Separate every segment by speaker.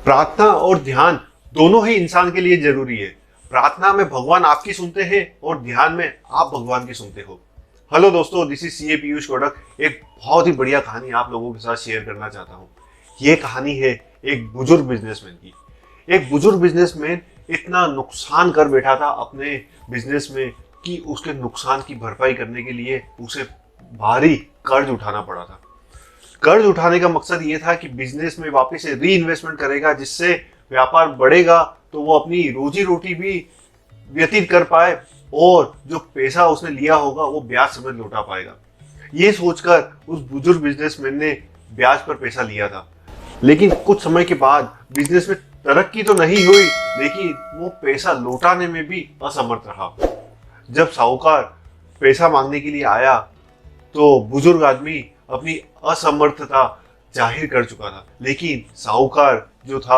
Speaker 1: प्रार्थना और ध्यान दोनों ही इंसान के लिए जरूरी है। प्रार्थना में भगवान आपकी सुनते हैं और ध्यान में आप भगवान की सुनते हो। हेलो दोस्तों, this is CA Piyush Kotak. एक बहुत ही बढ़िया कहानी आप लोगों के साथ शेयर करना चाहता हूँ। ये कहानी है एक बुजुर्ग बिजनेसमैन की। एक बुजुर्ग बिजनेसमैन इतना नुकसान कर बैठा था अपने बिजनेस में कि उसके नुकसान की भरपाई करने के लिए उसे भारी कर्ज उठाना पड़ा था। कर्ज उठाने का मकसद ये था कि बिजनेस में वापस से री इन्वेस्टमेंट करेगा, जिससे व्यापार बढ़ेगा तो वो अपनी रोजी रोटी भी व्यतीत कर पाए और जो पैसा उसने लिया होगा वो ब्याज समेत लौटा पाएगा। ये सोचकर उस बुजुर्ग बिजनेसमैन ने ब्याज पर पैसा लिया था। लेकिन कुछ समय के बाद बिजनेस में तरक्की तो नहीं हुई, लेकिन वो पैसा लौटाने में भी असमर्थ रहा। जब साहूकार पैसा मांगने के लिए आया तो बुजुर्ग आदमी अपनी असमर्थता जाहिर कर चुका था, लेकिन साहूकार जो था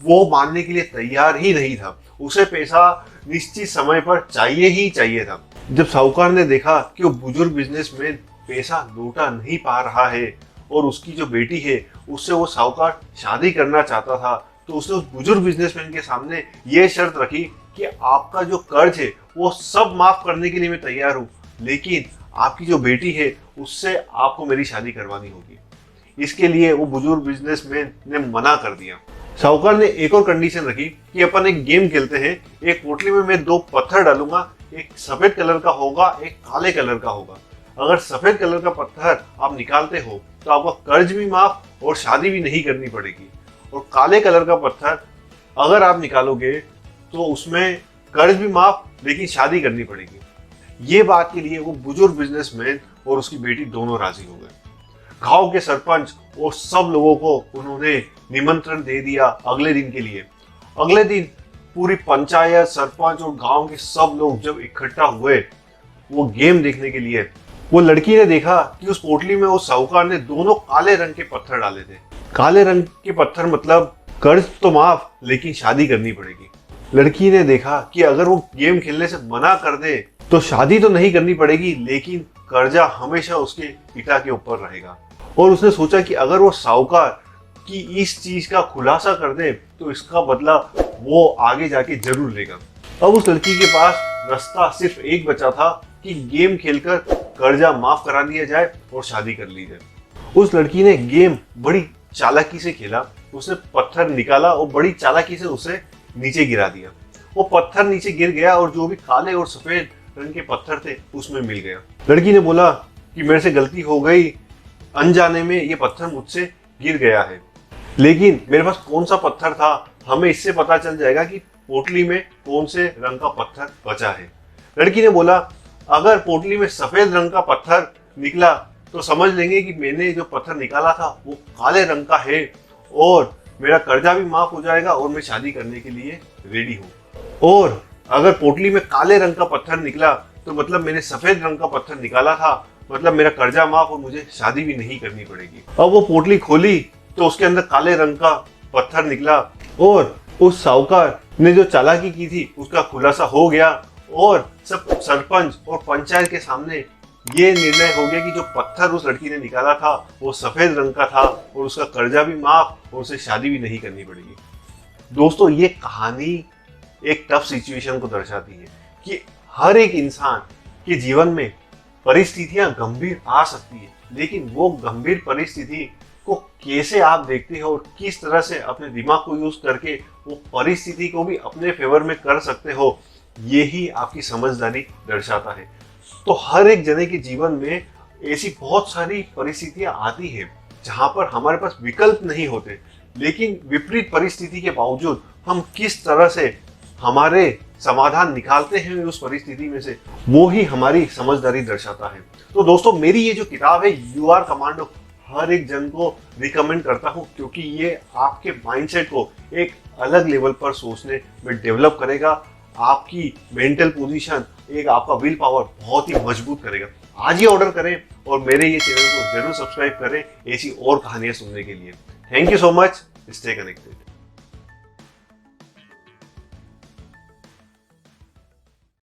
Speaker 1: वो मानने के लिए तैयार ही नहीं था। उसे पैसा निश्चित समय पर चाहिए ही चाहिए था। जब साहूकार ने देखा कि वो बुजुर्ग बिजनेसमैन पैसा लौटा नहीं पा रहा है और उसकी जो बेटी है उससे वो साहूकार शादी करना चाहता था, तो उसने उस बुजुर्ग बिजनेसमैन के सामने ये शर्त रखी कि आपका जो कर्ज है वो सब माफ करने के लिए मैं तैयार हूँ, लेकिन आपकी जो बेटी है उससे आपको मेरी शादी करवानी होगी। इसके लिए वो बुजुर्ग बिजनेसमैन ने मना कर दिया। साहूकार ने एक और कंडीशन रखी कि अपन एक गेम खेलते हैं। एक पोटली में मैं 2 पत्थर डालूंगा, एक सफेद कलर का होगा, एक काले कलर का होगा। अगर सफेद कलर का पत्थर आप निकालते हो तो आपका कर्ज भी माफ और शादी भी नहीं करनी पड़ेगी, और काले कलर का पत्थर अगर आप निकालोगे तो उसमें कर्ज भी माफ लेकिन शादी करनी पड़ेगी। ये बात के लिए वो बुजुर्ग बिजनेसमैन और उसकी बेटी दोनों राजी हो गए। गांव के सरपंच और सब लोगों को उन्होंने निमंत्रण दे दिया अगले दिन के लिए। अगले दिन पूरी पंचायत, सरपंच और गांव के सब लोग जब इकट्ठा हुए वो गेम देखने के लिए, वो लड़की ने देखा कि उस पोटली में वो साहूकार ने दोनों काले रंग के पत्थर डाले थे। काले रंग के पत्थर मतलब कर्ज तो माफ लेकिन शादी करनी पड़ेगी। लड़की ने देखा कि अगर वो गेम खेलने से मना कर दे तो शादी तो नहीं करनी पड़ेगी, लेकिन कर्जा हमेशा उसके पिता के ऊपर रहेगा। और उसने सोचा कि अगर वो साहूकार की इस चीज का खुलासा कर दे तो इसका बदला वो आगे जाके जरूर लेगा। अब उस लड़की के पास रास्ता सिर्फ एक बचा था कि गेम खेलकर कर्जा माफ करा दिया जाए और शादी कर ली जाए। उस लड़की ने गेम बड़ी चालाकी से खेला। उसने पत्थर निकाला और बड़ी चालाकी से उसे नीचे गिरा दिया। वो पत्थर नीचे गिर गया और जो भी काले और सफेद रंग के पत्थर थे उसमें मिल गया। लड़की ने बोला कि मेरे से गलती हो गई, अनजाने में ये पत्थर मुझसे गिर गया है, लेकिन मेरे पास कौन सा पत्थर था हमें इससे पता चल जाएगा कि पोटली में कौन से रंग का पत्थर बचा है। लड़की ने बोला अगर पोटली में सफेद रंग का पत्थर निकला तो समझ लेंगे कि मैंने जो पत्थर निकाला था वो काले रंग का है और मेरा कर्जा भी माफ हो जाएगा और मैं शादी करने के लिए रेडी हूँ। और अगर पोटली में काले रंग का पत्थर निकला तो मतलब मैंने सफेद रंग का पत्थर निकाला था, मतलब मेरा कर्जा माफ और मुझे शादी भी नहीं करनी पड़ेगी। अब वो पोटली खोली तो उसके अंदर काले रंग का पत्थर निकला और उस साहूकार ने जो चालाकी की थी उसका खुलासा हो गया और सब सरपंच और पंचायत के सामने ये निर्णय हो गया कि जो पत्थर उस लड़की ने निकाला था वो सफेद रंग का था और उसका कर्जा भी माफ और उसे शादी भी नहीं करनी पड़ेगी। दोस्तों, ये कहानी एक टफ सिचुएशन को दर्शाती है कि हर एक इंसान के जीवन में परिस्थितियां गंभीर आ सकती है, लेकिन वो गंभीर परिस्थिति को कैसे आप देखते हो और किस तरह से अपने दिमाग को यूज करके वो परिस्थिति को भी अपने फेवर में कर सकते हो, ये ही आपकी समझदारी दर्शाता है। तो हर एक जने के जीवन में ऐसी बहुत सारी परिस्थितियां आती है जहां पर हमारे पास विकल्प नहीं होते, लेकिन विपरीत परिस्थिति के बावजूद हम किस तरह से हमारे समाधान निकालते हैं उस परिस्थिति में से, वो ही हमारी समझदारी दर्शाता है। तो दोस्तों, मेरी ये जो किताब है यू आर कमांडो हर एक जन को रिकमेंड करता हूँ, क्योंकि ये आपके माइंडसेट को एक अलग लेवल पर सोचने में डेवलप करेगा। आपकी मेंटल पोजीशन, एक आपका विल पावर बहुत ही मजबूत करेगा। आज ही ऑर्डर करें और मेरे ये चैनल को जरूर सब्सक्राइब करें ऐसी और कहानियां सुनने के लिए। Thank you so much. Stay connected.